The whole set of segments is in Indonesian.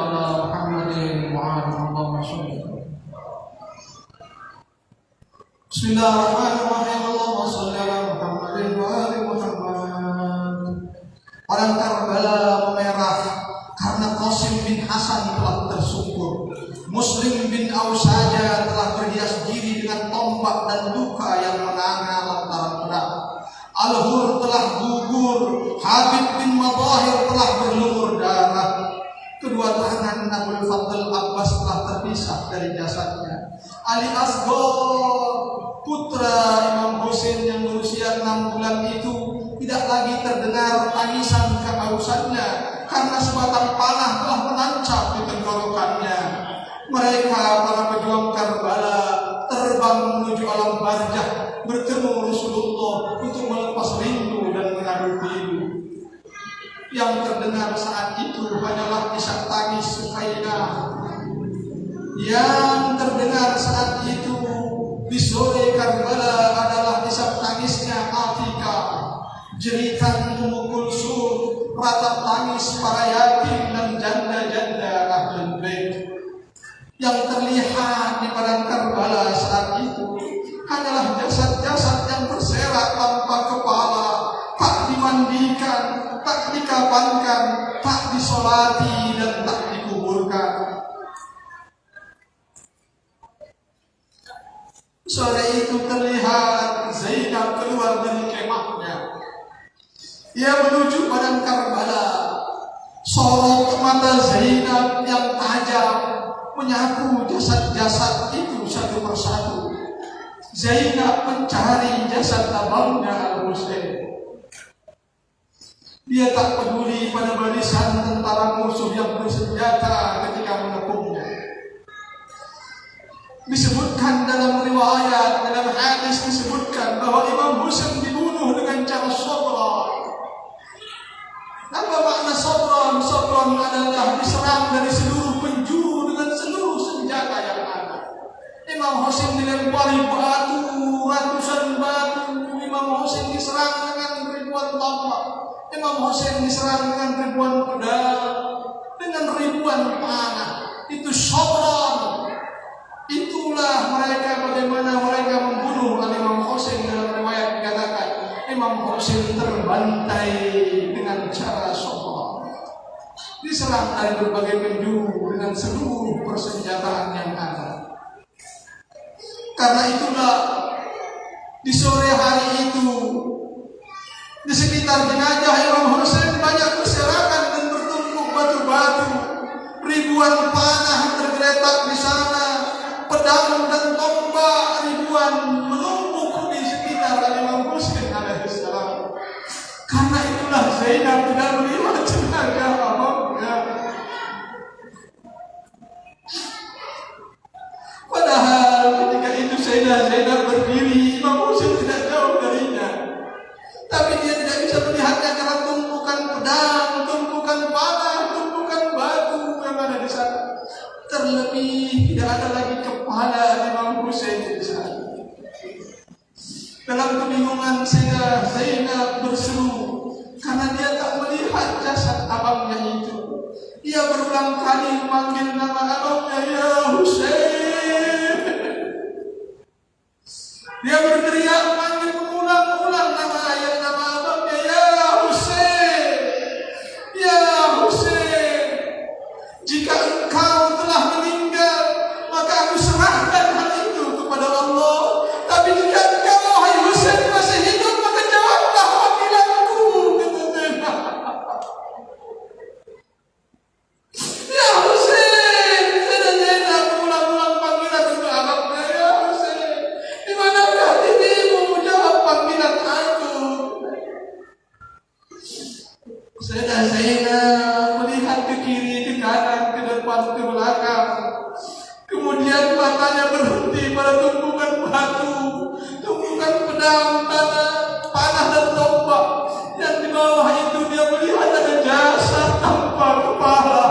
على محمد وعلى اللهم صل. بسم الله الرحمن الرحيم. اللهم صل على محمد وآل Muhammad. Orang Karbala memerah karena Qasim bin Hasan telah tersungkur. Muslim bin Aus saja telah berhias diri dengan tombak dan luka yang menganga lantaran pedang. Al-Hur telah gugur, Habib bin Madahir telah berlumur darah. Kedua tangan Abul Fadl Abbas telah terpisah dari jasadnya. Ali Asghar, putra Imam Husain yang berusia 6 bulan itu, tidak lagi terdengar tangisan kehausannya karena sebatang panah telah menancap di tenggorokannya. Mereka, para pejuang Karbala, terbang menuju alam barzah bertemu Rasulullah untuk melepas rindu dan mengadu pilu. Yang terdengar saat itu hanyalah isak tangis Sukainah. Yang terdengar saat itu di sore Karbala adalah isak tangisnya Atika, jeritan Ummu Kulsum, ratap tangis para yatim dan janda-janda Ahlul Bait. Yang terlihat di padang Karbala saat itu hanyalah jasad-jasad yang berserak tanpa kepala, tak dimandikan, tak dikafankan, tak disolati dan tak dikuburkan. Sore itu terlihat Zainab keluar dari kemahnya. Ia menuju padang Karbala. Sorot mata Zainab yang tajam menyapu jasad-jasad itu satu persatu. Zainab mencari jasad abangnya Al-Husain. Dia tak peduli pada barisan tentara musuh yang bersenjata ketika mengepungnya. Disebutkan dalam riwayat, dalam hadis disebutkan bahwa Imam Husain dibunuh dengan cara sabran. Apa makna sabran? Sabran adalah diserang dari seluruh penjuru dengan seluruh senjata yang ada. Imam Husain dilempari batu, ratusan batu. Imam Husain diserang dengan ribuan tombak. Imam Husain diserang dengan ribuan pedang, dengan ribuan panah. Itu sabran. Itulah mereka, bagaimana mereka membunuh Imam Husain. Dalam riwayat dikatakan Imam Husain terbantai dengan cara sabran, diserang dari berbagai penjuru dengan seluruh persenjataan yang ada. Karena itulah di sore hari itu di sekitar jenazah Imam Husain banyak berserakan dan bertumpuk batu-batu. Ribuan panah tergeletak di sana, pedang dan tombak ribuan menumpuk di sekitar Imam Husain alaihissalam. Karena itulah Zainab tidak melihat jenazah abangnya. Padahal ketika itu Zainab berdiri, Imam Husain tidak jauh darinya. Tapi dia tidak bisa melihatnya karena tumpukan pedang, tumpukan panah, tumpukan batu yang ada di sana. Terlebih tidak ada lagi kepala Imam Husain di sana. Dalam kebingungan sehingga Zainab berseru karena dia tak melihat jasad abangnya itu. Ia berulang kali memanggil nama abangnya, ya Husain. Dia berteriak memanggil mengulang-ulang nama abangnya, ya Husain, ya Husain. Jika engkau telah meninggal, maka aku serahkan hal itu kepada Allah. Tapi jika engkau, wahai Husain, masih hidup, maka jawablah panggilanku. Ya Husain, saya Zainab mengulang-ulang panggilan untuk abangnya, ya Husain. Di manakah dirimu menjawab panggilan aku? Saya Zainab melihat ke kiri, ke kanan, ke depan, ke belakang. Kemudian matanya berhenti pada tumpukan batu, tumpukan pedang, panah dan tombak. Yang di bawah itu dia melihat ada jasad tanpa kepala.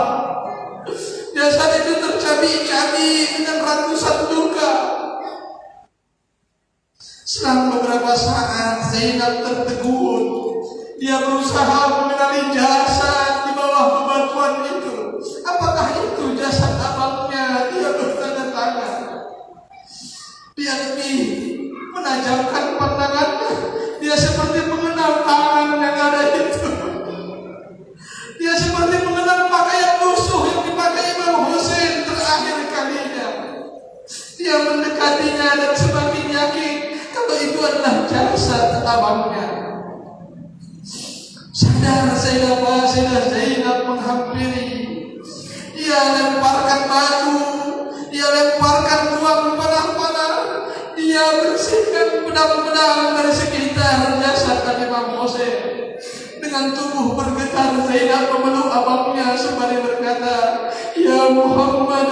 Jasad itu tercabik-cabik dengan ratusan luka. Selang beberapa saat Zainab tertegun. Dia berusaha mengenali jasad di bawah bebatuan itu. Apakah itu menajamkan pandangannya. Dia seperti mengenal tangan yang ada itu. Dia seperti mengenal pakaian musuh yang dipakai Imam Husain terakhir kalinya. Dia mendekatinya dan semakin yakin kalau itu adalah jasad abangnya. Sadar Sayyidah Zainab menghampiri. Dia lemparkan batu, dia lemparkan ruang panah-panah, dia bersihkan pedang-pedang dari sekitar jasad Imam Husain. Dengan tubuh bergetar, Zainab memeluk abangnya sembari berkata, "Ya Muhammad,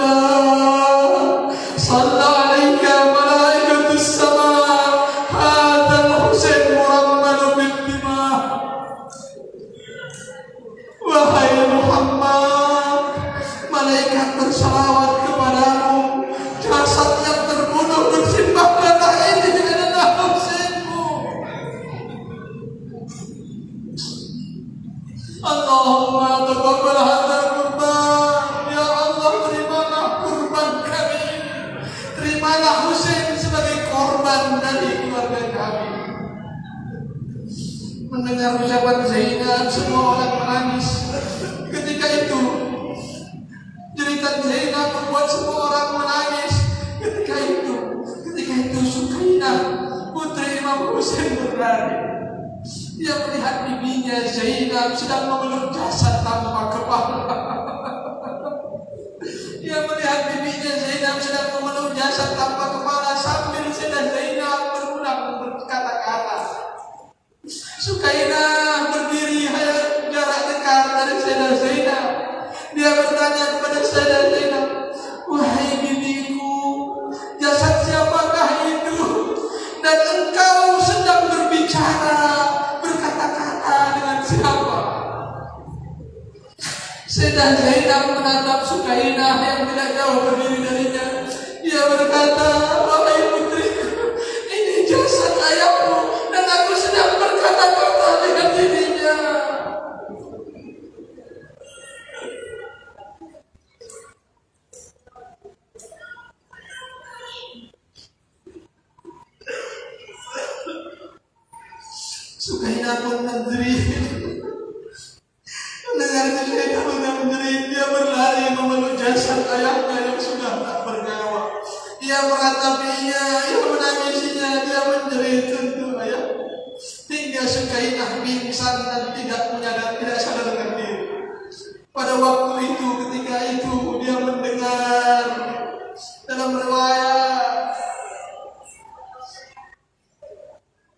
Salla alaika malaikatus sama, hadzal Husain murammal bil dimah." Wahai Muhammad, malaikat bersalawat kepadamu. Jasad yang terbunuh bersimbah darah ini adalah Husainmu. Allahumma taqabbal hadzal qurban. Ya Allah, terimalah kurban kami. Terimalah Husain sebagai korban dari keluarga kami. Mendengar ucapan Zainab, semua orang menangis. Ketika itu jeritan Zainab membuat semua orang menangis. Ketika itu Sukainah, putri Imam Husain berlari. Dia melihat bibinya Zainab sedang memeluk jasad tanpa kepala. Dia melihat bibinya Zainab sedang memeluk jasad tanpa kepala sambil Sayyidah Zainab berulang berkata-kata. Sukainah berdiri jarak dekat dari Sayyidah Zainab. Dia bertanya kepada Sayyidah Zainab, "Wahai bibiku, jasad siapakah itu? Dan engkau sedang berbicara, berkata-kata dengan siapa?" Sayyidah Zainab menatap Sukainah yang tidak jauh berdiri darinya. Dia berkata, "Wahai putriku, ini jasad ayahmu dan aku sedang berkata-kata dengan dirinya." Sukainah pun menjerit. Mendengar Sukainah pun menjerit, dia berlari memeluk jasad ayahnya yang sudah tak bernyawa. Dia meratapinya, ia menangisinya, dia menjerit untuk ayah. Hingga Sukainah pingsan dan tidak sadarkan diri. Pada waktu itu, ketika itu dia mendengar dalam riwayat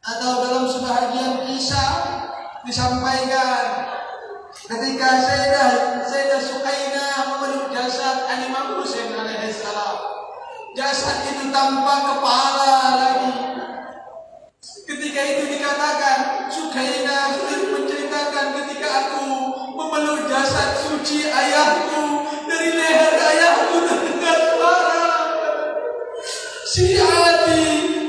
atau dalam sebahagian kisah disampaikan ketika Sayyidah Sukainah memeluk jasad Imam Husain alaihissalam. Jasad itu tanpa kepala lagi. Ketika itu dikatakan, Sukainah menceritakan, ketika aku memeluk jasad suci ayahku, dari leher ayahku terdengar suara, "Syi'ati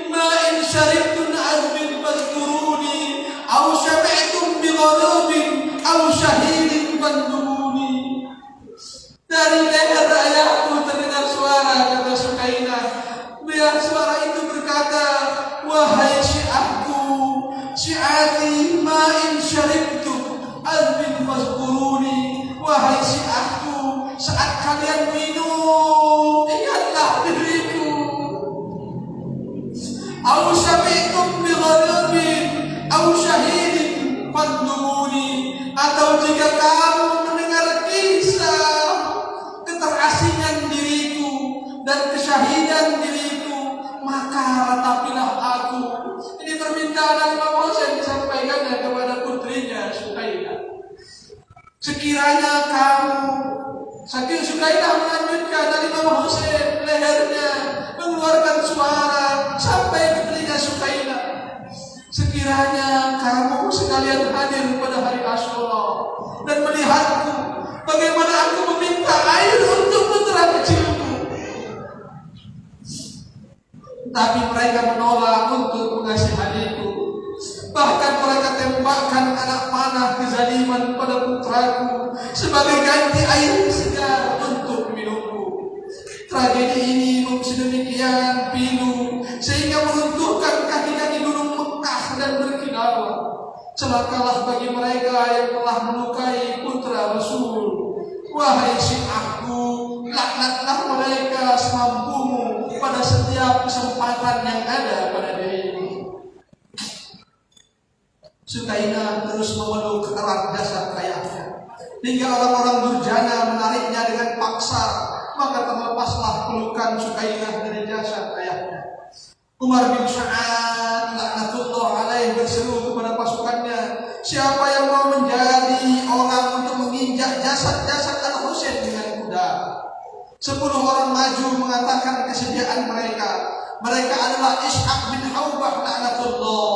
ma'in syaribtun azmin fadkuruni, au syabi'tum bigharabin, au syahidin fanduruni." Dari leher ayahku terdengar suara, kata Sukainah. Biar suara itu berkata, "Wahai syiahku, syi'ati ma'in syaribtu azmin fadkuruni." Wahai syiahku, saat kalian minum, ingatlah diriku. Au syabi'tum bigharabin, au syahidin fanduruni. Atau jika kamu mendengar kisah keterasingan diriku dan kesyahidan diriku, maka ratapilah aku. Ini permintaan Imam Husain disampaikannya kepada putrinya Sukainah. Sekiranya kamu, saking Sukainah melanjutkan dari Imam Husain, lehernya mengeluarkan suara sampai ke telinga Sukainah. Sekiranya kamu sekalian hadir pada hari Asyura dan melihatku bagaimana aku meminta air untuk putra kecilku, tapi mereka menolak untuk mengasihaniku. Bahkan mereka tembakkan anak panah kezaliman pada putraku sebagai ganti air segar untuk minumku. Tragedi ini sedemikian pilu sehingga meruntuhkan kaki dan berkilauan. Celakalah bagi mereka yang telah melukai putra Rasul. Wahai Syiahku, laknatlah mereka semampumu pada setiap kesempatan yang ada pada dirimu. Sukainah terus memeluk erat jasad ayahnya, hingga orang-orang durjana menariknya dengan paksa. Maka terlepaslah pelukan Sukainah dari jasad ayahnya. Umar bin Sa'ad laknatullah alaih berseru kepada pasukannya, siapa yang mau menjadi orang untuk menginjak jasad-jasad Al-Husain dengan kuda? 10 orang maju mengatakan kesediaan mereka. Mereka adalah Ishaq bin Hawbah laknatullah,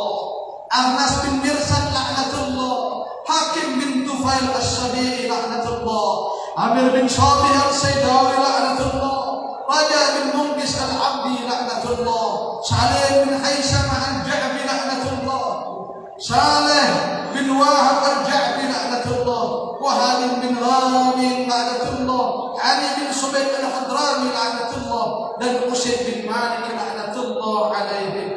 Anas bin Mirsan laknatullah, Hakim bin Tufail as-Sabi'i laknatullah, Amir bin Shabih al-Saydawi laknatullah, Raja bin Mungkis al-Abdi laknatullah, Saleh bin Haisam al-Ja'bi laknatullah, Saleh bin Wahab al-Ja'bi laknatullah, Wahab bin Ramin laknatullah, Ali bin Subayd al-Hadrami laknatullah, dan Usaid bin Malik laknatullah alaihim.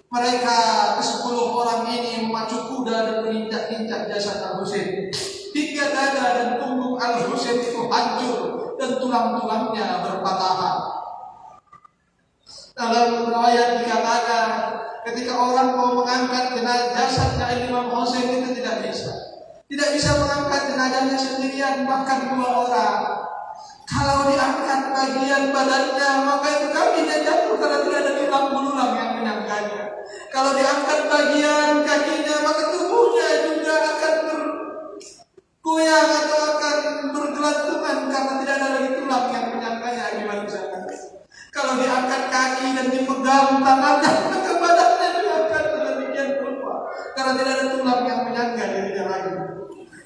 Mereka ke-10 orang ini memacu kuda dan menginjak-injak jasad Al-Husain hingga dada dan punggung Al-Husain itu hancur dan tulang-tulangnya berpatahan. Dalam riwayat dikatakan ketika orang mau mengangkat jasadnya Imam Husain itu tidak bisa mengangkat jenazahnya sendirian, bahkan 2 orang. Kalau diangkat bagian badannya maka itu kakinya jatuh karena tidak ada tulang belulang yang menyangkanya. Kalau diangkat bagian kakinya maka tubuhnya juga akan bergoyang atau akan bergelantungan karena tidak ada lagi tulang yang menyangkanya. Gimana misalkan? Kalau diangkat kaki dan dipegang tangannya maka badannya juga akan sedemikian rupa karena tidak ada tulang yang menyangga dirinya lagi.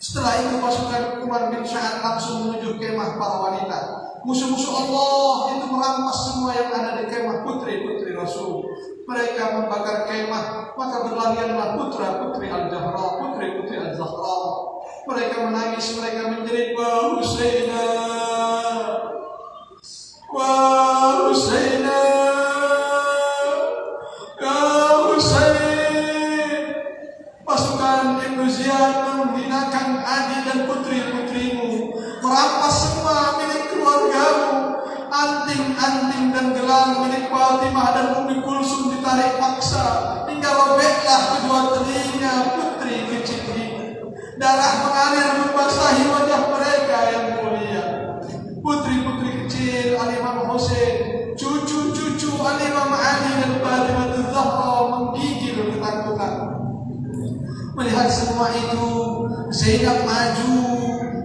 Setelah itu pasukan Umar bin Sa'ad langsung menuju kemah para wanita. Musuh-musuh Allah itu merampas semua yang ada di kemah putri-putri Rasul. Mereka membakar kemah, maka berlarianlah putra-putri Al-Zahra, putri-putri Al-Zahra. Mereka menangis, mereka menjerit, "Wa Husaina, wa Husaina, ya Husain." Pasukan Ibnu Ziyad menghinakan adik dan putri-putrimu, merampas semua milik keluargamu. Anting-anting dan gelang milik Fatimah dan Ummi Kulsum ditarik paksa hingga robeklah kedua telinga putri kecil itu. Darah mengalir membasahi wajah mereka yang mulia. Putri-putri kecil Al-Imam Husain, cucu-cucu Al-Imam Ali dan Fatimah Az-Zahra menggigil ketakutan. Melihat semua itu, Zainab maju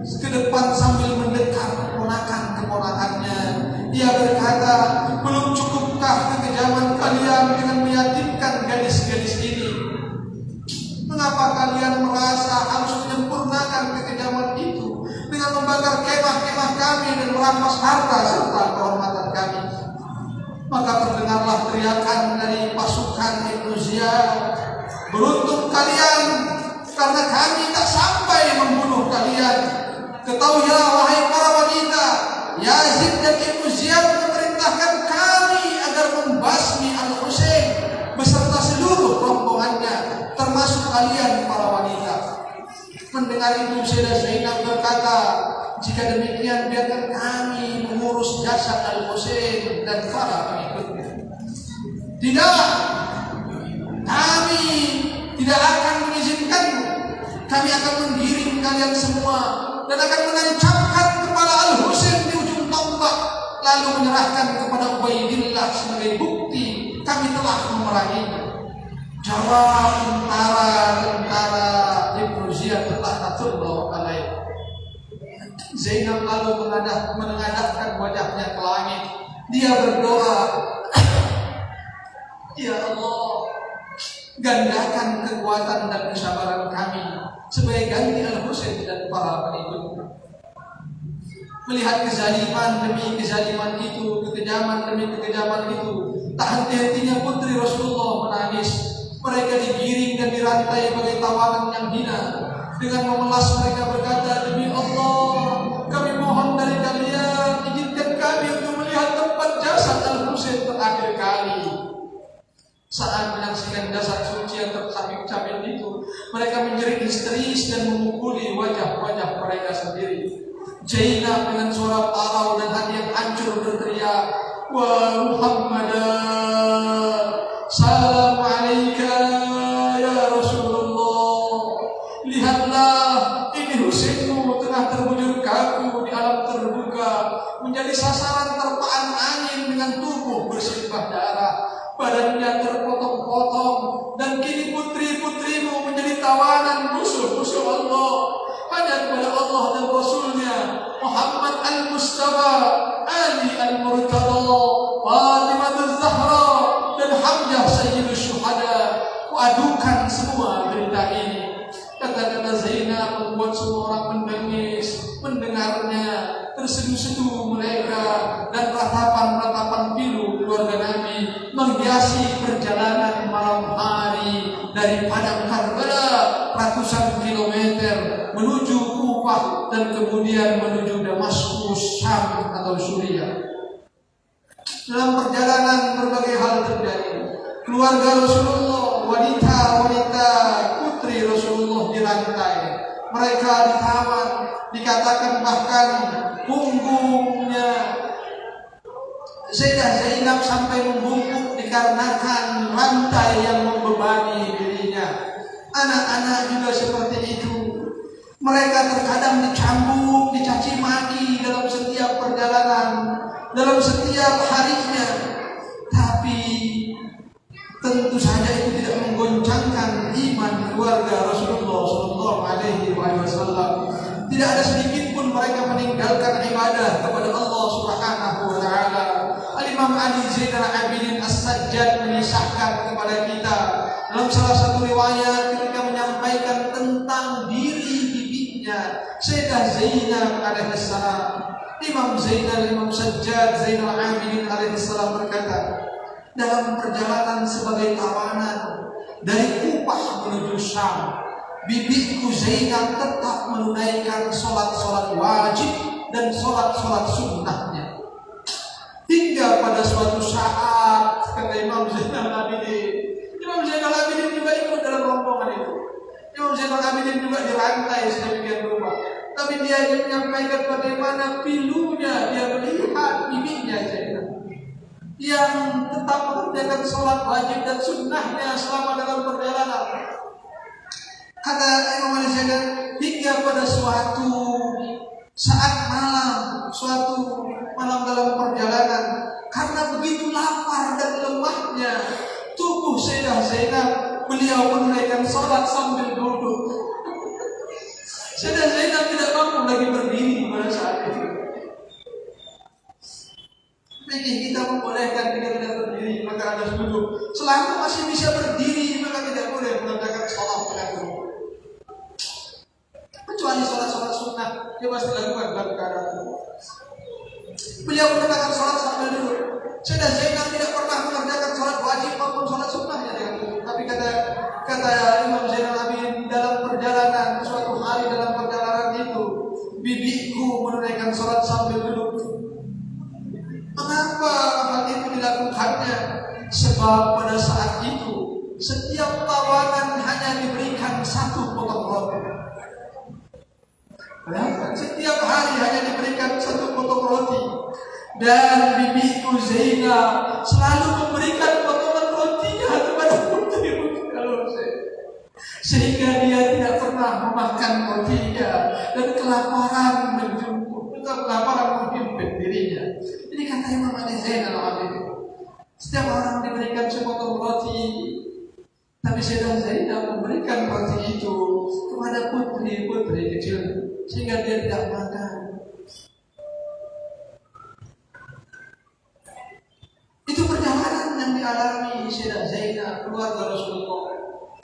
ke depan sambil mendekat keponakan-keponakannya. Dia berkata, belum cukupkah kekejaman kalian dengan meyatimkan gadis-gadis ini? Mengapa kalian merasa harus menyempurnakan kekejaman itu dengan membakar kemah-kemah kami dan merampas harta serta kehormatan kami? Maka terdengarlah teriakan dari pasukan Ibnu Ziyad, "Beruntung kalian, karena kami tak sampai membunuh kalian. Ketahuilah wahai para wanita, Yazid dan Ibnu Ziyad memerintahkan kami agar membasmi Al-Husain beserta seluruh rombongannya, termasuk kalian para wanita." Mendengar itu Sayyidah Zainab berkata, "Jika demikian biarkan kami mengurus jasad Al-Husain dan para pengikutnya." "Tidak, kami tidak akan mengizinkanmu. Kami akan menggiring kalian semua dan akan menancapkan kepala Al-Husain di ujung tombak, lalu menyerahkan kepada Ubaidillah sebagai bukti kami telah memeranginya." Jawab tentara Ibnu Ziyad laknatullah alaih. Zainab lalu menengadahkan wajahnya ke langit. Dia berdoa, "Ya Allah, gandakan kekuatan dan kesabaran kami sebagai ganti Al-Husain dan para pengikutnya." Melihat kezaliman demi kezaliman itu, kekejaman demi kekejaman itu, tak henti-hentinya putri Rasulullah menangis. Mereka digiring dan dirantai bagai tawanan yang hina. Dengan memelas mereka berkata, "Demi Allah, kami mohon dari kalian, izinkan kami untuk melihat tempat jasad Al-Husain terakhir kali." Saat menyaksikan jasad Mereka menjerit histeris dan memukuli wajah-wajah mereka sendiri. Zainab dengan suara parau dan hati yang hancur berteriak, "Wa Muhammadan, salam alaika ya Rasulullah. Lihatlah, ini Husainmu tengah terbujur kaku di alam terbuka, menjadi sasaran terpaan angin dengan tubuh bersimbah darah. Badannya terpotong-potong, dan kini putri-putrimu menjadi tawanan musuh-musuh Allah. Hanya kepada Allah dan Rasulnya, Muhammad al-Mustafa, Ali al-Murtada, Fatimah al-Zahra, dan Hamzah Sayyidus Syuhada. Kuadukan semua berita ini." Kata-kata Zainab membuat semua orang menangis mendengarnya. Terseduh-seduh mereka, dan ratapan-ratapan pilu keluarga Nabi menghiasi perjalanan malam hari dari padang Karbala ratusan kilometer menuju Kufah dan kemudian menuju Damaskus, Syam atau Suriah. Dalam perjalanan berbagai hal terjadi. Keluarga Rasulullah, wanita-wanita putri Rasulullah dirantai. Mereka ditawan, dikatakan bahkan punggungnya Sayyidah Zainab sampai membungkuk dikarenakan rantai yang membebani dirinya. Anak-anak juga seperti itu. Mereka terkadang dicambuk, dicaci maki dalam setiap perjalanan, dalam setiap harinya. Tapi tentu saja itu tidak menggoncangkan iman keluarga Rasulullah SAW. Tidak ada sedikit pun mereka meninggalkan ibadah kepada Allah Subhanahu wa taala. Al-Imam Ali Zainal Abidin As-Sajjad menyisahkan kepada kita dalam salah satu riwayat ketika menyampaikan tentang diri bibinya Sayyidah Zainab alaihissalam. Imam Zainal, Imam Sajjad Zainal Abidin alaihissalam berkata, dalam perjalanan sebagai tawanan dari Kufah menuju Syam, bibiku Zainab tetap menunaikan sholat-sholat wajib dan sholat-sholat sunnahnya. Hingga pada suatu saat, kata Imam Zainal Abidin, Imam Zainal Abidin juga ikut dalam rombongan itu. Imam Zainal Abidin juga dirantai sedemikian rupa. Tapi dia menyampaikan bagaimana pilunya dia melihat bibinya Zainab yang tetap mengerjakan sholat wajib dan sunnahnya selama dalam perjalanan. Kata Imam Ali Zainal, hingga pada suatu saat malam, suatu malam dalam perjalanan, karena begitu lapar dan lemahnya tubuh Sayyidah Zainab, beliau menunaikan sholat sambil duduk. Sayyidah Zainab tidak mampu lagi berdiri pada saat itu. Fikih kita membolehkan kita tidak berdiri, maka harus duduk. Selama masih bisa berdiri, maka tidak boleh mengerjakan sholat dengan duduk. Kecuali sholat-sholat sunnah, dia pasti lakukan dalam keadaan duduk. Beliau mengerjakan sholat sambil duduk. Sayyidah Zainab tidak pernah mengerjakan sholat wajib maupun sholat sunnahnya dengan duduk. Tapi kata Imam Zainal Abidin, dalam perjalanan, suatu hari dalam perjalanan itu, bibiku menunaikan sholat sambil duduk. Mengapa hal itu dilakukannya? Sebab pada saat itu setiap tawanan hanya diberikan satu potong roti. Setiap hari hanya diberikan satu potong roti. Dan bibiku Zainab selalu memberikan potongan rotinya kepada putri-putri sehingga dia tidak pernah memakan rotinya dan kelaparan menjemput, kelaparan menghimpit dirinya. Jadi kata Imam Ali Zainal Abidin, setiap orang diberikan sepotong roti, tapi Sayyidah Zainab memberikan roti itu kepada putri-putri kecil sehingga dia tidak makan. Itu perjalanan yang dialami Sayyidah Zainab, keluarga Rasulullah.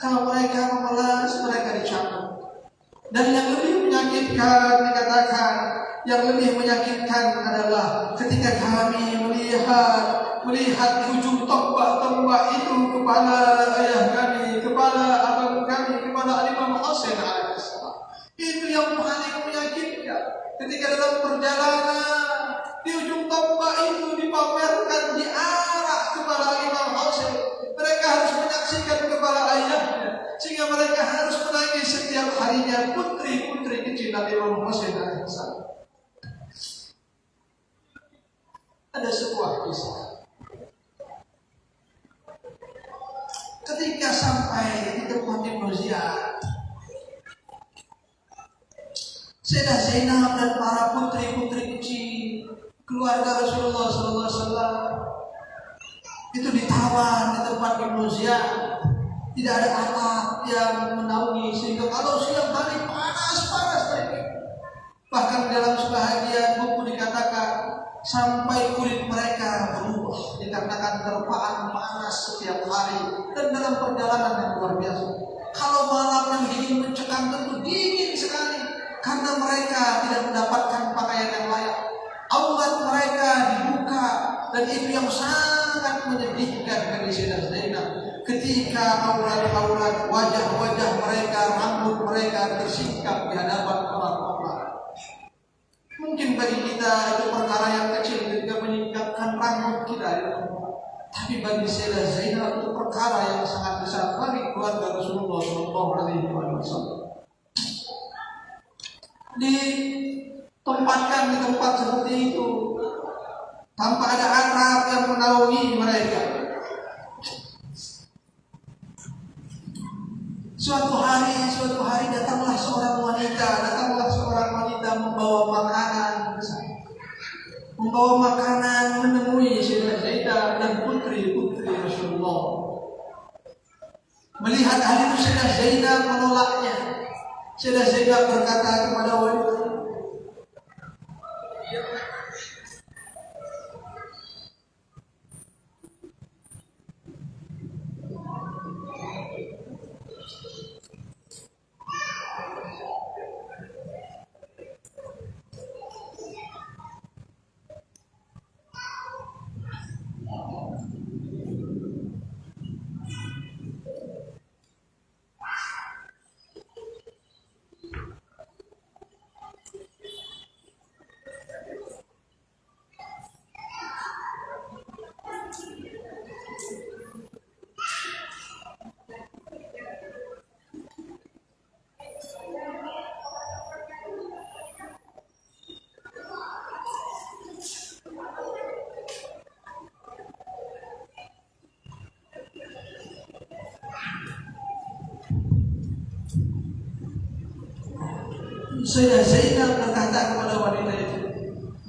Kalau mereka memelas, mereka dicambuk. Dan yang lebih menyakitkan dikatakan, yang lebih menyakitkan adalah ketika kami melihat di ujung tombak itu kepala ayah kami, kepala abang kami, kepala Imam Husain alaihissalam. Itu yang paling menyakitkan. Ketika dalam perjalanan di ujung tombak itu dipamerkan di arah kepala Imam Husain, mereka harus menyaksikan kepala ayahnya, sehingga mereka harus menangis Ada sebuah kisah. Ketika sampai di tempat Ibnu Ziyad, Sayyidah Zainab dan para putri-putri kecil keluarga Rasulullah SAW itu ditawan di tempat Ibnu Ziyad. Tidak ada atap yang menaungi sehingga kalau siang hari panas mereka. Bahkan dalam sebahagian buku dikatakan sampai kulit mereka berubah dikarenakan terpaan panas setiap hari dan dalam perjalanan yang luar biasa. Kalau malam yang dingin mencekam tentu dingin sekali karena mereka tidak mendapatkan pakaian yang layak. Aurat mereka dibuka dan itu yang sangat menyedihkan bagi Sayyidah Zainab. Ketika aurat-aurat wajah-wajah mereka, rambut mereka tersingkap di hadapan orang-orang. Mungkin bagi kita itu perkara yang kecil ketika menyingkapkan rambut kita, tapi bagi Sayyidah Zainab itu perkara yang sangat besar bagi keluarga Rasulullah SAW. Ditempatkan di tempat seperti itu tanpa ada atap yang menaungi mereka. Suatu hari datanglah seorang wanita membawa makanan menemui Sayyidah Zainab dan putri-putri Rasulullah. Melihat hal itu Sayyidah Zainab menolaknya. Sayyidah Zainab berkata kepada wanita, Sayyidah Zainab berkata kepada wanita itu,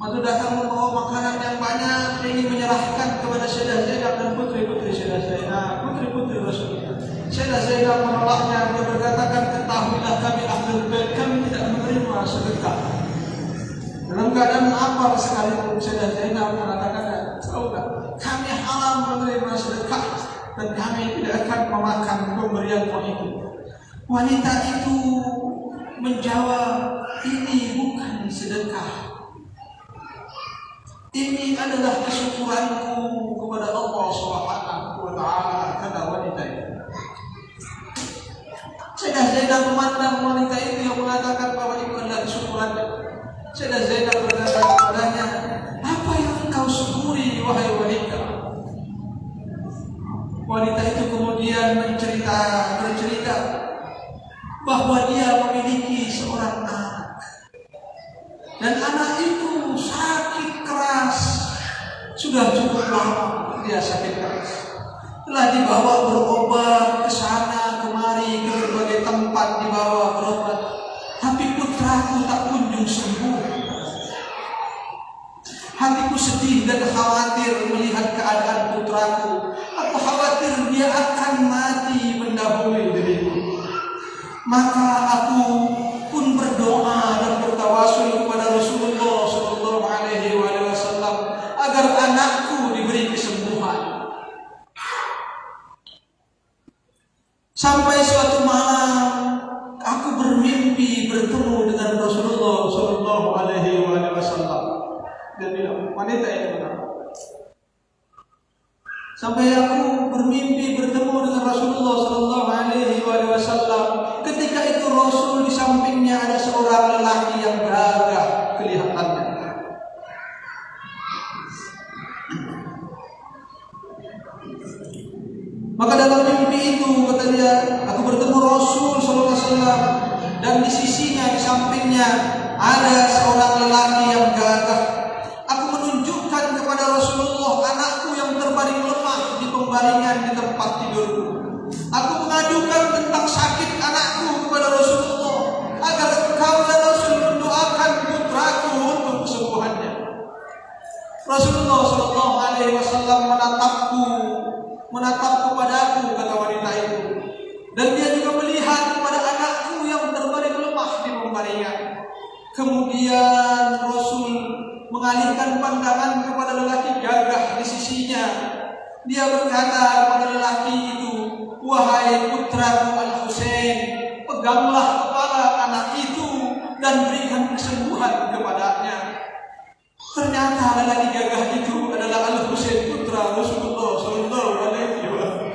"Madu datang membawa makanan yang banyak, ingin menyerahkan kepada Sayyidah Zainab dan putri-putri Sayyidah Zainab, putri-putri Rasulullah." Sayyidah Zainab menolaknya. Dia berkatakan, "Ketahuilah kami Ahlul Bait, kami tidak menerima sedekah." Dalam keadaan lapar sekalipun Sayyidah Zainab mengatakan, "Tahukah, kami haram menerima sedekah dan kami tidak akan memakan pemberianmu itu." Wanita itu menjawab, "Ini bukan sedekah. Ini adalah kesyukuranku kepada Allah Subhanahu wa Ta'ala," kata wanita itu. Sayyidah Zainab memandang wanita itu yang mengatakan bahwa itu adalah kesyukurannya. Sayyidah Zainab berkata kepadanya, "Apa yang engkau syukuri wahai wanita?" Wanita itu kemudian bercerita bahwa dia memiliki seorang anak dan anak itu sakit keras. Sudah cukup lama dia sakit keras, telah dibawa berobat ke sana kemari, ke berbagai tempat dibawa berobat, tapi putraku tak kunjung sembuh. Hatiku sedih dan khawatir melihat keadaan putraku. Aku khawatir dia akan mati mendahului diriku. Maka aku pun berdoa dan bertawasul kepada Rasulullah SAW agar anakku diberi kesembuhan. Sampai suatu malam aku bermimpi bertemu dengan Rasulullah SAW. Dia bilang, wanita ini benar. Sampai aku bermimpi bertemu dengan Rasulullah SAW. Ketika itu Rasul di sampingnya ada seorang lelaki yang gagah kelihatannya. Maka dalam mimpi itu kata dia, aku bertemu Rasul SAW dan di sisinya, di sampingnya ada seorang lelaki yang gagah. Aku menunjukkan kepada Rasul berbaringan di tempat tidurku. Aku mengadukan tentang sakit anakku kepada Rasulullah agar engkau ya Rasul mendoakan putraku untuk kesembuhannya. Rasulullah Shallallahu Alaihi Wasallam menatapku padaku, kata wanita itu, dan dia juga melihat kepada anakku yang terbaring lemah di pembaringan. Kemudian Rasul mengalihkan pandangan kepada lelaki gagah di sisinya. Dia berkata kepada lelaki itu, wahai putraku Al-Husain, peganglah kepala anak itu dan berikan kesembuhan kepadanya. Ternyata lelaki gagah itu adalah Al-Husain putra Rasulullah Sallallahu Alaihi Wasallam.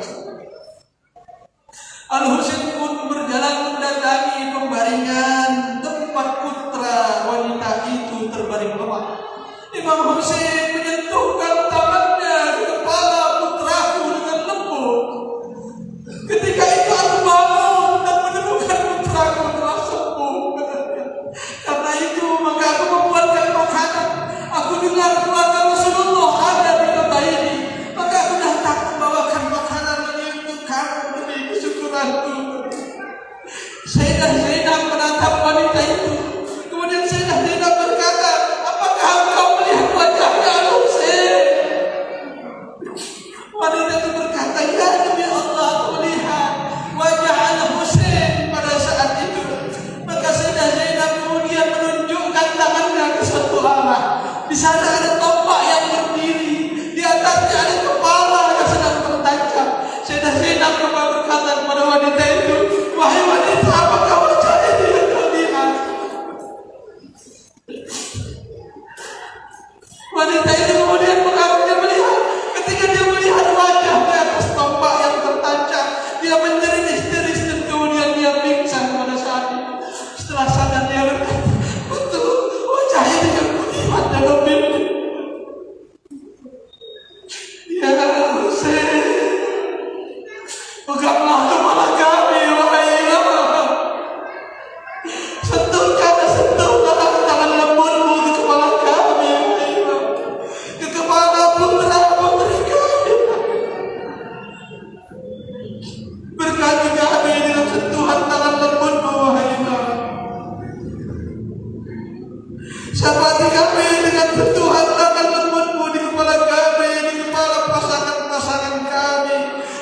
Al-Husain pun berjalan mendatangi pembaringan tempat putra wanita itu terbaring lemah. Imam Husain menyentuhkan tangannya ke kepala putraku dengan lembut. Ketika itu aku bangun dan menemukan putraku telah sembuh. Karena itu maka aku membuatkan makanan. Aku dengar keluarga Rasulullah ada di kota ini, maka aku datang membawakan makanan ini untuk kamu demi kesyukuranku. Sayyidah Zainab menatap wanita itu. Kemudian Sayyidah Zainab berkata, apakah engkau melihat wajahnya Al-Husain? Wanita itu berkata, ya demi Allah aku melihat wajah Al-Husain pada saat itu. Maka Sayyidah Zainab kemudian menunjukkan tangannya ke satu arah. Di sana ada tombak yang berdiri, di atasnya ada kepala yang sedang tertancap. Sayyidah Zainab berkata kepada wanita itu, wahai wanita, apakah wajah itu yang kau lihat? Wanita itu kemudian mengaku melihat. Ketika dia melihat wajah di atas tombak yang tertancap, dia menjerit histeris dan kemudian dia pingsan pada saat itu. Setelah sadar dia berkata, betul, wajah ini yang kulihat dalam mimpi. Ya Husain, peganglah kepala kami, wahai Imam. Sentuhkan tangan lembutmu ke kepala kami, wahai Imam. Ke kepala putra putri kami. Berkati kami dengan sentuhan tangan lembutmu, wahai Imam. Sabati kami dengan sentuhan tangan lembutmu di kepala kami, di kepala pasangan-pasangan kami,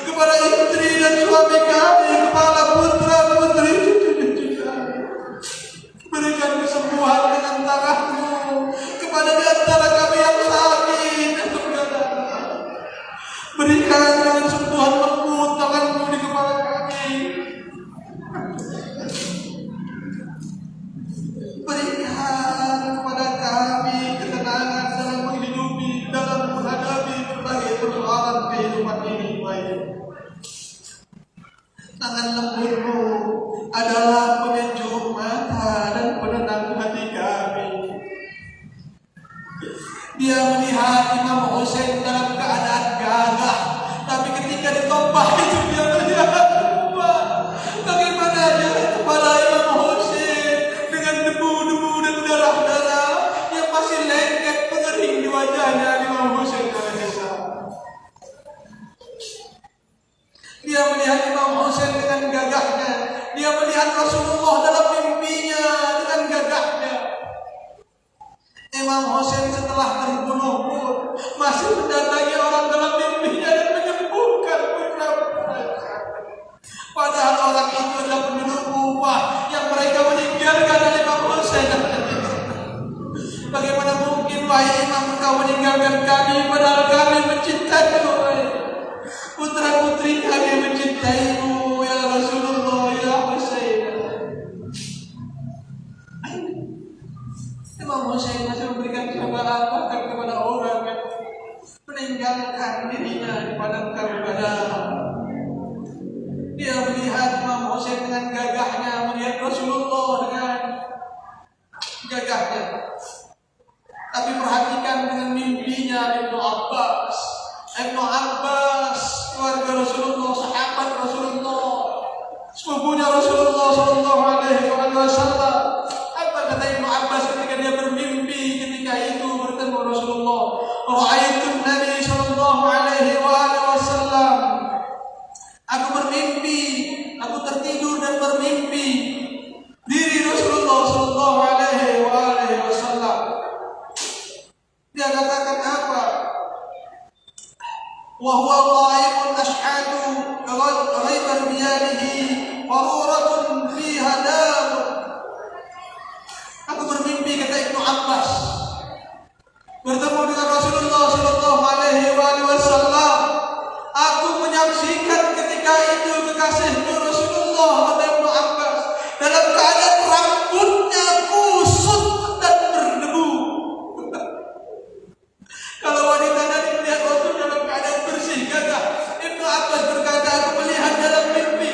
kepada istri dan suami kami, kepala putra-putri cucu-cucu kami. Berikan kesembuhan dengan tanganmu kepada di antara kami yang sakit dan bergadang. Berikan dengan sentuhan lembut tanganmu di kepala kami. Berikan kepada kami ketenangan dalam menghidupi, dalam menghadapi berbagai persoalan kehidupan ini. Tangan lembutmu adalah penyejuk mata dan penenang hati kami. Dia melihat Imam Husain dalam keadaan gagah, tapi ketika ditombak itu dia melihat bagaimana dia kepala Imam Husain dengan debu-debu dan darah-darah yang masih lengket mengering di wajahnya Imam Husain alaihissalam. Dia melihat Imam Husain dengan gagahnya. Dia melihat Rasulullah dalam mimpinya dengan gagahnya. Imam Husain setelah terbunuh pun masih mendatangi orang dalam mimpinya dan menyembuhkan putra-putranya. Padahal orang itu adalah penduduk Kufah yang mereka meninggalkan Imam Husain. Bagaimana mungkin wahai Imam engkau meninggalkan kami padahal kami mencintaimu? Putra-putri kami mencintaimu ya Rasulullah ya Husain. Imam Husain masih memberikan cobaan bahkan kepada orang yang meninggalkan dirinya di padang Karbala. Dia melihat Imam Husain dengan gagahnya, melihat Rasulullah dengan gagahnya. Tapi perhatikan dengan mimpinya Ibnu Abbas. Ibnu Abbas, keluarga Rasulullah, sahabat Rasulullah, sepupunya Rasulullah Sallallahu Alaihi Wasallam. Apa kata Ibnu Abbas ketika dia bermimpi ketika itu bertemu Rasulullah? Ra'aitu Nabi Sallallahu Alaihi Wasallam bermimpi diri Rasulullah Sallallahu Alaihi Wasallam. Dia katakan apa? Wa huwa qa'imun ashhadu ghaibar biyadihi waruratun fiha dam. Aku bermimpi, kata Ibnu Abbas, bertemu dengan Rasulullah Sallallahu Alaihi Wasallam. Aku menyaksikan ketika itu kekasihku Rasulullah, kata Ibnu Abbas, dalam keadaan rambutnya kusut dan berdebu. Kalau wanita tadi melihat Rasul dalam keadaan bersih, kata Ibnu Abbas berkata, aku melihat dalam mimpi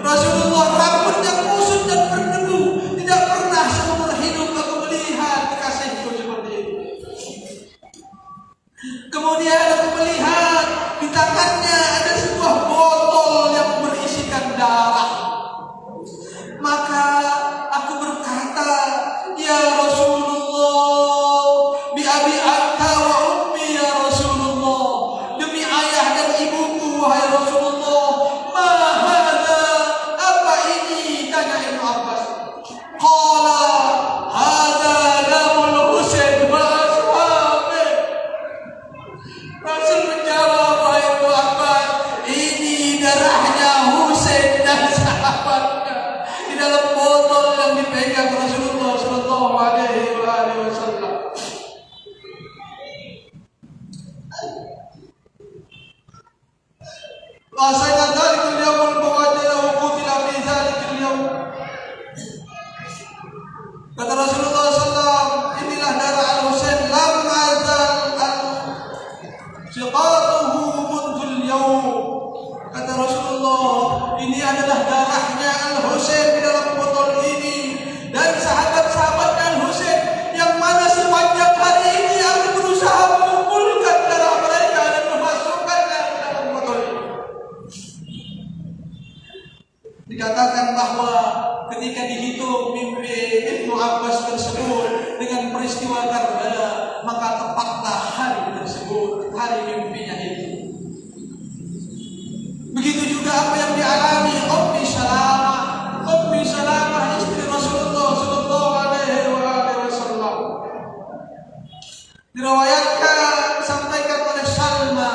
Rasulullah rambutnya kusut dan berdebu. Tidak pernah seumur hidup aku melihat kekasihku seperti itu. Kemudian aku melihat di tangannya ada sebuah botol yang berisikan darah. Maka aku berkata, ya Rasulullah, bi abi anta wa ummi ya Rasulullah, demi ayah dan ibuku wahai Rasulullah, ma hadza, apa ini? Tanya Ibnu Abbas. Qala hadza damul Husain wa ashabi. Rasul menjawab, wahai Ibnu Abbas, ini darahnya Husain dan sahabatnya di dalam botol yang dipegang Rasulullah Sallallahu Alaihi Wasallam. Rasanya dzalikal yaumul muwajjahu qutila fi dzalikal yaum. Kata Rasulullah SAW, inilah darah Al-Husain, lam azal siqatuhu mundzul yaum. Kata Rasulullah, ini adalah darahnya Al-Husain di dalam botol ini, dan sahabat-sahabat Al-Husain yang mana sepanjang hari ini aku berusaha mengumpulkan darah mereka dan memasukkannya ke dalam botol ini. Dikatakan bahwa ketika dihitung mimpi Ibnu Abbas tersebut dengan peristiwa Karbala, maka tepatlah hari tersebut, hari mimpinya itu. Begitu juga apa yang dialami Ummi Salamah. Ummi Salamah istri Rasulullah Sallallahu Alaihi Wasallam. Diriwayatkan, disampaikan oleh Salma.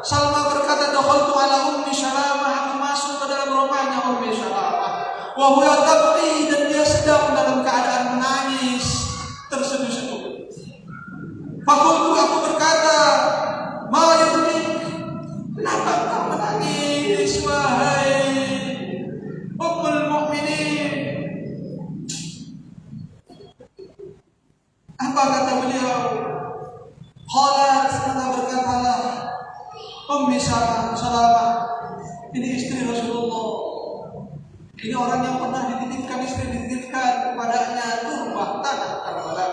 Salma berkata, dakhaltu ala Ummi Salamah, aku masuk ke dalam rumahnya Ummi Salamah. Wa huwa tabki, dan dia sedang dalam keadaan menangis terseduh-seduh. Fakultu, aku berkata, ma yubnik, kenapa kau menangis wahai Ummul Mukminin? Apa kata beliau? Qalat, maka berkatalah Ummi Salamah, ini istri Rasulullah, ini orang yang pernah dititipkan, istri dititipkan kepadanya turbah tanah Karbala.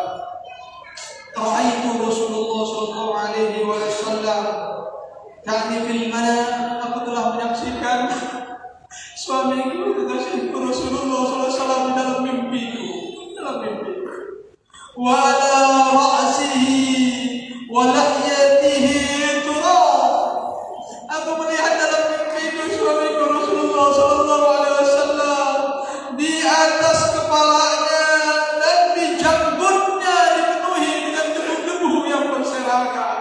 Ra'aitu Rasulullah Sallallahu Alaihi Wasallam, yakni fil manam, aku telah menyaksikan suamiku, kekasihku Rasulullah Sallallahu Alaihi Wasallam di dalam mimpiku, wa ala ra'sihi wa lahyatihi turab. Aku melihat dalam mimpiku suamiku Rasulullah Sallallahu Alaihi Wasallam di atas kepalanya dan di janggutnya dipenuhi dengan debu-debu yang berserakan.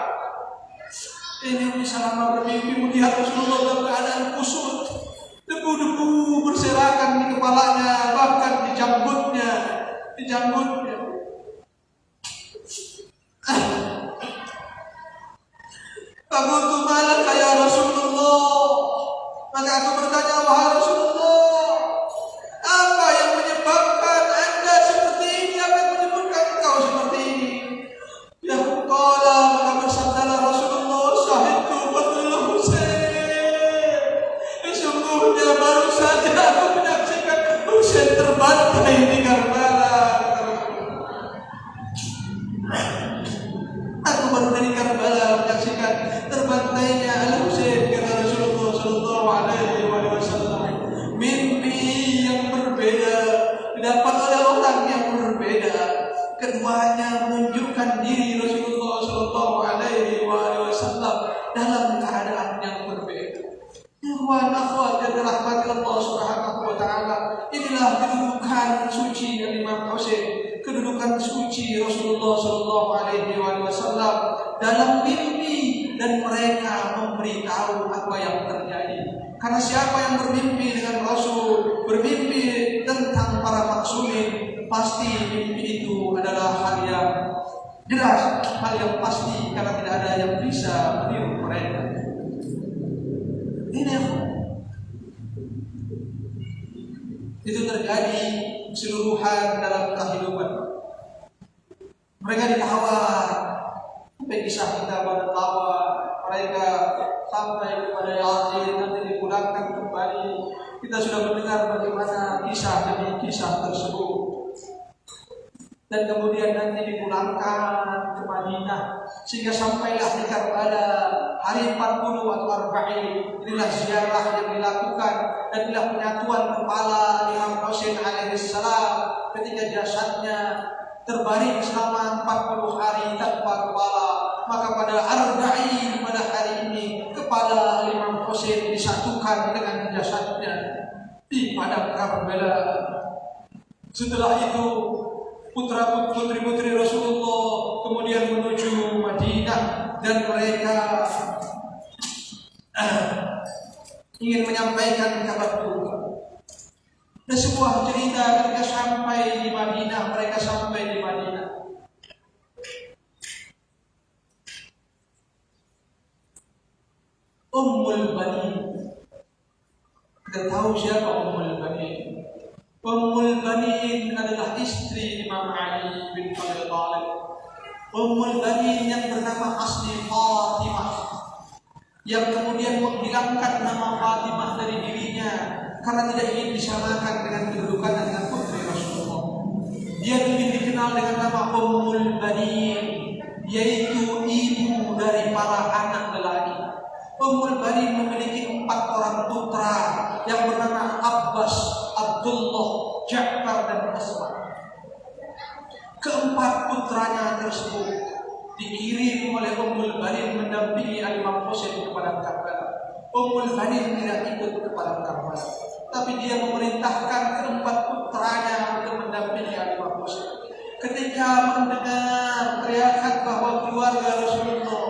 Ini misalnya bermimpi melihat Rasulullah dalam keadaan kusut, debu-debu berserakan di kepalanya, bahkan di janggutnya. Aku tuh malah kayak Rasulullah. Maka aku bertanya, wahai Rasulullah, apa yang menyebabkan Anda seperti ini? Apa yang menyebabkan engkau seperti ini? Ya qala, maka bersabdalah Rasulullah, syahidtu qatlul Husain. Sesungguhnya baru saja aku menyaksikan Husain terbantai di Karbala. Aku baru dari Karbala menyaksikan terbantainya Al-Husain, kata Rasulullah Sallallahu Alaihi Wasallam. Mimpi yang berbeda didapat oleh orang yang berbeda. Keduanya menunjukkan diri Rasulullah Sallallahu Alaihi Wasallam dalam keadaan yang berbeda. Ikhwan akhwat yang dirahmati Allah Subhanahu Wa Taala, mengunci Rasulullah Shallallahu Alaihi Wasallam dalam mimpi dan mereka memberitahu apa yang terjadi. Karena siapa yang bermimpi dengan Rasul, bermimpi tentang para maksumin, pasti mimpi itu adalah hal yang jelas, hal yang pasti, karena tidak ada yang bisa meniru mereka. Ini itu terjadi keseluruhan dalam kehidupan. Mereka ditawa, sampai kisah kita pada tawa, mereka sampai kepada Yasin, nanti dipulangkan kembali. Kita sudah mendengar bagaimana kisah demi kisah tersebut. Dan kemudian nanti dipulangkan ke Madinah, sehingga sampailah di Karbala hari 40 atau Arba'in. Inilah ziarah yang dilakukan dan inilah penyatuan kepala Imam Husain alaihissalam ketika jasadnya terbaring selama 40 hari tanpa kepala. Maka pada Arba'in, pada hari ini, kepala Imam Husain disatukan dengan jasadnya di padang Karbala. Setelah itu putri-putri Rasulullah kemudian menuju Madinah dan mereka ingin menyampaikan kabar duka. Ada sebuah cerita ketika sampai di Madinah, mereka sampai di Madinah. Ummul Banin. Kita tahu siapa Ummul Banin. Ummul Banin adalah istri Imam Ali bin Abi Thalib. Ummul Banin yang bernama asli Fatimah, yang kemudian menghilangkan nama Fatimah dari dirinya karena tidak ingin disamakan dengan kedudukannya dengan putri Rasulullah. Dia ingin dikenal dengan nama Ummul Banin, yaitu ibu dari para anak lelaki. Ummul Banin memiliki 4 orang putra yang bernama Abbas, Abdullah, Ja'far, dan Asma. Keempat putranya tersebut dikirim oleh Ummul Banin mendampingi Imam Husain ke padang Karbala. Ummul Banin tidak ikut ke padang Karbala, tapi dia memerintahkan keempat putranya untuk mendampingi Imam Husain. Ketika mendengar teriakan bahwa keluarga Rasulullah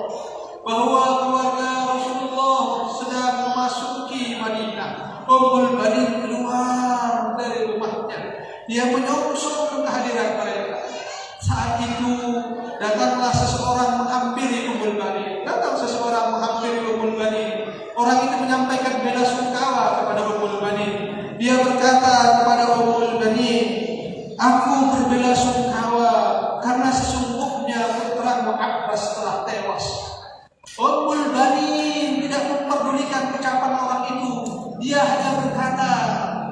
sedang memasuki Madinah, Ummul Banin keluar dari rumahnya. Dia menyongsong kehadiran mereka. Saat itu datanglah seseorang menghampiri Ummul Banin. Orang itu menyampaikan bela sungkawa kepada Ummul Banin. Dia berkata kepada Ummul Banin, "Aku berbela sungkawa karena sesungguhnya putramu Abbas telah tewas." Ummul Banin tidak memperdulikan ucapan orang itu. Dia hanya berkata,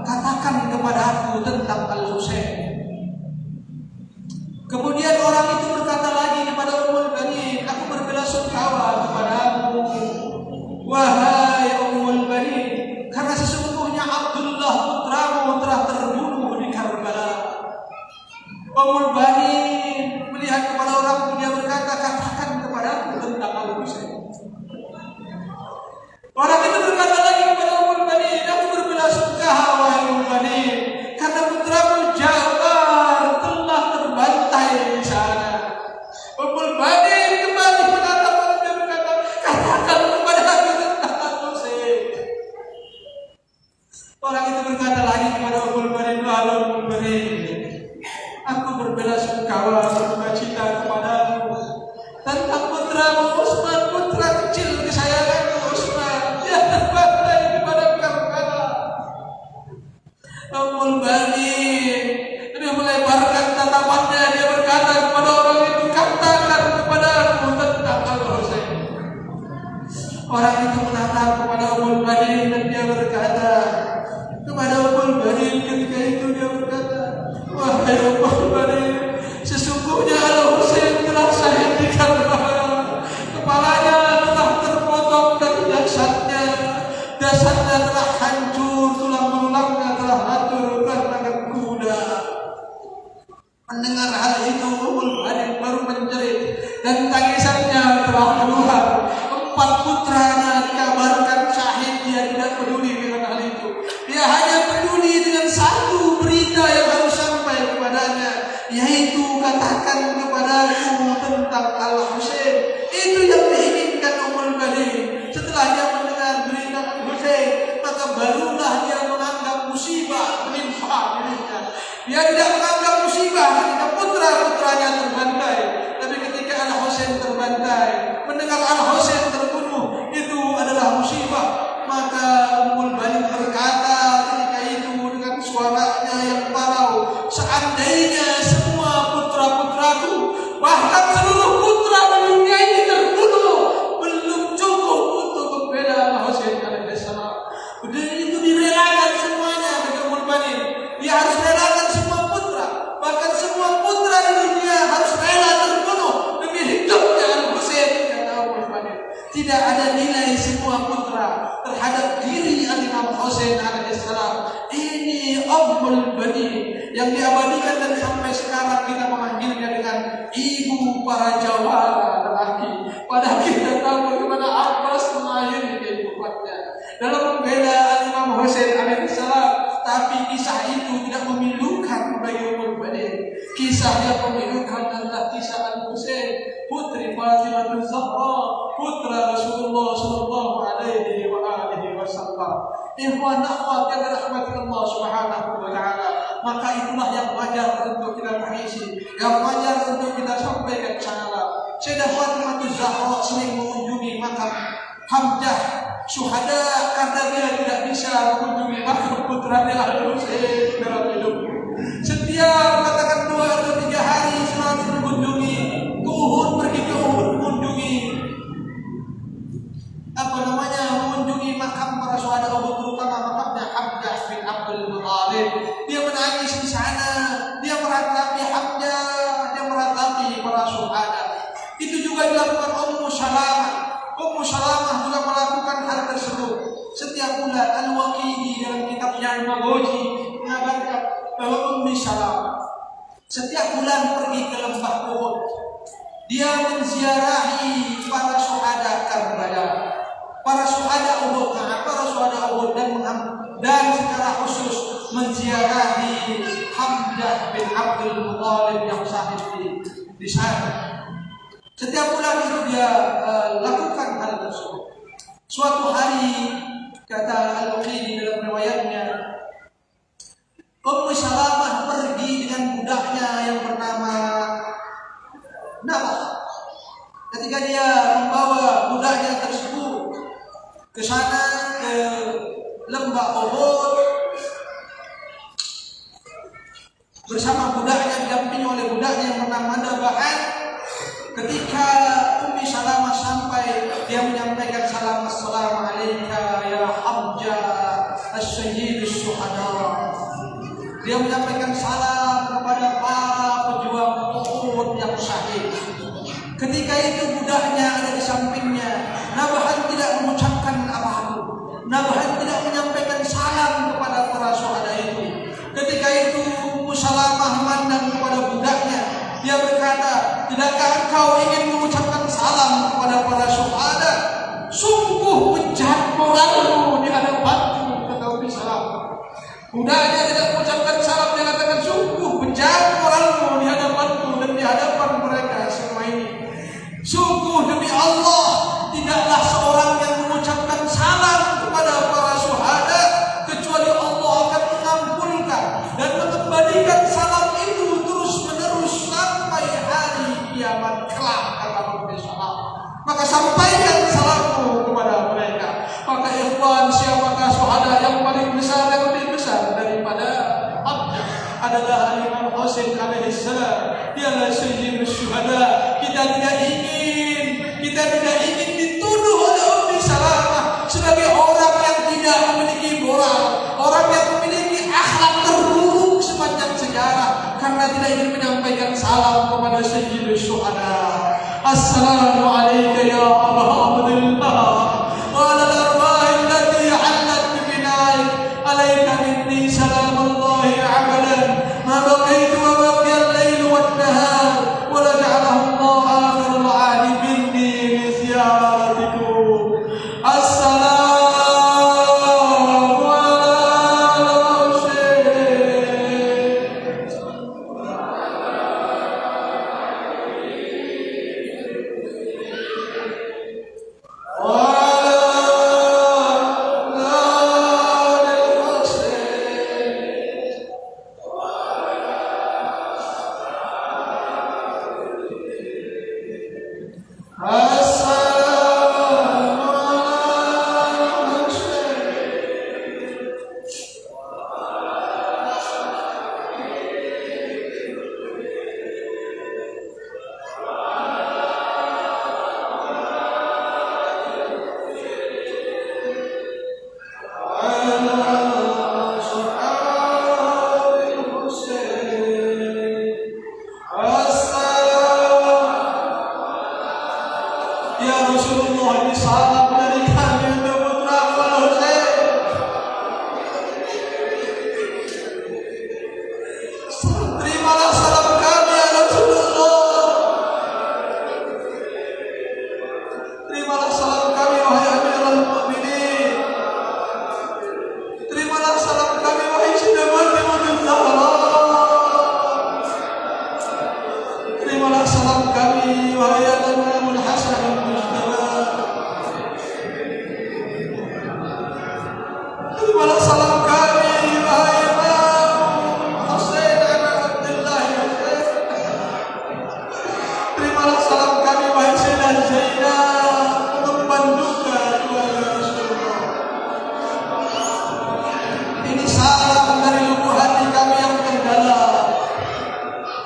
"Katakan kepada aku tentang Al-Husain." Kemudian orang itu berkata lagi kepada Ummul Banin, "Aku berbela sungkawa kepadamu, wahai Ummul Banin, karena sesungguhnya Abdullah putramu telah terbunuh di Karbala." Ummul Banin melihat kepada orang itu, dia berkata, "Katakan kepada aku tentang Al-Husain." Orang itu berkata lagi kepada Ummul Banin, "Aku berbela sungkawa wahai Ummul Banin, karena putramu Ja'far telah terbantai di sana." Ummul Banin kembali menatap orang, dia berkata, "Katakan kepada aku tentang Al-Husain." Orang itu berkata lagi kepada Ummul Banin, "Wahai Ummul Banin, aku berbela sungkawa berduka cita kepadamu tentang putramu Utsman, putra kecil kesayanganmu Utsman. Dia terbantai di padang Karbala." Ummul Banin dia melebarkan tatapannya, dia berkata kepada orang itu, "Katakan kepadaku tentang Al-Husain." Orang itu menatap kepada Ummul Banin dan dia berkata kepada Ummul Banin, ketika itu dia berkata, "Wahai Ummul Banin, sesungguhnya Al-Husain telah syahid di Karbala. Kepalanya telah terpotong dari jasadnya telah hancur, tulang belulangnya telah hancur karena kuda." Mendengar hal itu, Ummul Banin baru menjerit dan tangisannya telah keluar. 4 putranya dikabarkan syahid. Dia tidak peduli dengan hal itu. Dia hanya peduli dengan satu berita yang harus sampai kepadanya, yaitu katakan Al-Husain. Itu yang diinginkan Ummul Banin. Setelah dia mendengar berita Al-Husain, maka barulah dia menganggap musibah menimpa dirinya. Dia tidak menganggap musibah ketika putra-putranya terbantai, tapi ketika Al-Husain terbantai, mendengar Al-Husain terbunuh, itu adalah musibah. Maka Ummul Banin berkata ketika itu dengan suaranya yang parau, seandainya semua putra-putraku, bahkan seluruh putra di dunia ini terbunuh, belum cukup untuk membela Al-Husain alaihissalam. Dan itu direlakan semuanya bagi Ummul Banin. Dia harus relakan semua putra, bahkan semua putra di dunia harus rela terbunuh demi hidupnya Al-Husain, kata Ummul Banin. Tidak ada nilai semua putra terhadap diri Imam Husain alaihissalam. Ini Ummul Banin yang diabadikan dan sampai sekarang kita memanggilnya dengan ibu para jawara lelaki. Padahal kita tahu bagaimana Abbas mengakhiri kehidupannya dalam membela Imam Husain alaihissalam. Tapi kisah itu tidak memilukan bagi Ummul Banin. Kisah yang memilukan adalah kisah Al-Husain, putri Fatimah Zahra, putra Rasulullah sallallahu alaihi wasallam. Ikhwan akhwat yang dirahmati Allah Subhanahu wa taala, maka itulah yang wajar untuk kita mengisi, yang wajar untuk kita sampaikan salam. Sayyidah Fatimah Zahra sering mengunjungi makam Hamzah syuhada karena dia tidak bisa mengunjungi makam putranya Al-Husain dalam hidupnya. Setiap katakan 2 atau 3 hari selalu mengunjungi ke Uhud, pergi ke Uhud mengunjungi mengunjungi makam para syuhada Uhud, terutama makamnya Hamzah bin Abdul Muthalib. Dia menangis di sana, dia meratapi Hamzah, dia meratapi para syuhada. Itu juga dilakukan Ummu Salamah. Ummu Salamah juga melakukan hal tersebut. Setiap bulan Al-Waqidi dalam kitabnya Al-Maghazi mengabarkan bahwa Ummu Salamah setiap bulan pergi ke lembah Uhud. Dia menziarahi para syuhada Karbala, para syuhada Uhud, dan secara khusus menziarahi Hamzah bin Abdul Muthalib yang syahid di sana. Setiap bulan itu dia lakukan hal tersebut. Suatu hari, kata Al-Waqidi dalam riwayatnya, Ummu Salamah pergi dengan budaknya yang bernama Nabah. Ketika dia membawa budaknya tersebut ke sana, ke lembah Uhud, bersama budaknya, didampingi oleh budaknya yang bernama Nabahan. Ketika Ummi Salamah sampai, dia menyampaikan salam, Assalamualaikum ya Hamzah as-sayyid as-syuhada. Dia menyampaikan salam kepada para pejuang Uhud yang syahid. Ketika itu budaknya ada di sampingnya. Nabahan tidak mengucapkan apa-apa. Nabahan tidak menyampaikan salam kepada para syuhada itu. Ketika itu Ummu Salamah memandang kepada budaknya. Dia berkata, tidakkah engkau ingin mengucapkan salam kepada para syuhada? Sungguh bejat moralmu di hadapanku, kata Ummu Salamah. Budaknya tidak mengucapkan salam, dia katakan sungguh bejat moralmu di hadapanku dan di hadapan mereka semua ini. Sungguh demi Allah, tidaklah seorang yang mengucapkan salam kepada para syuhada kecuali Allah akan mengampunkan dan mengembalikan salam itu terus-menerus sampai hari kiamat kelak, kata Ummu Salamah. Maka sampaikan salammu kepada mereka. Maka ikhwan, siapakah syuhada yang paling besar, yang lebih besar daripada Hamzah? Adalah Imam Husain alaihissalam. Dialah sayyidus syuhada. Kita tidak ingin dituduh oleh Ummu Salamah sebagai orang yang tidak memiliki moral, orang yang memiliki akhlak terburuk sepanjang sejarah, karena tidak ingin menyampaikan salam kepada sayyidus syuhada. Assalamu alayka ya Aba Abdillah wa ala al-arwah allati hallat bi binaik, alayka minni salamullahi abadan ma baqaitu wa baqiya al-lail wa an-nahar wa la ja'alahu Allah akhir al-'ahdi minni li ziyaratikum. Assalamu ala al-Husain.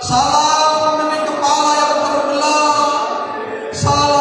Salam dari kepala yang terbelah. Salam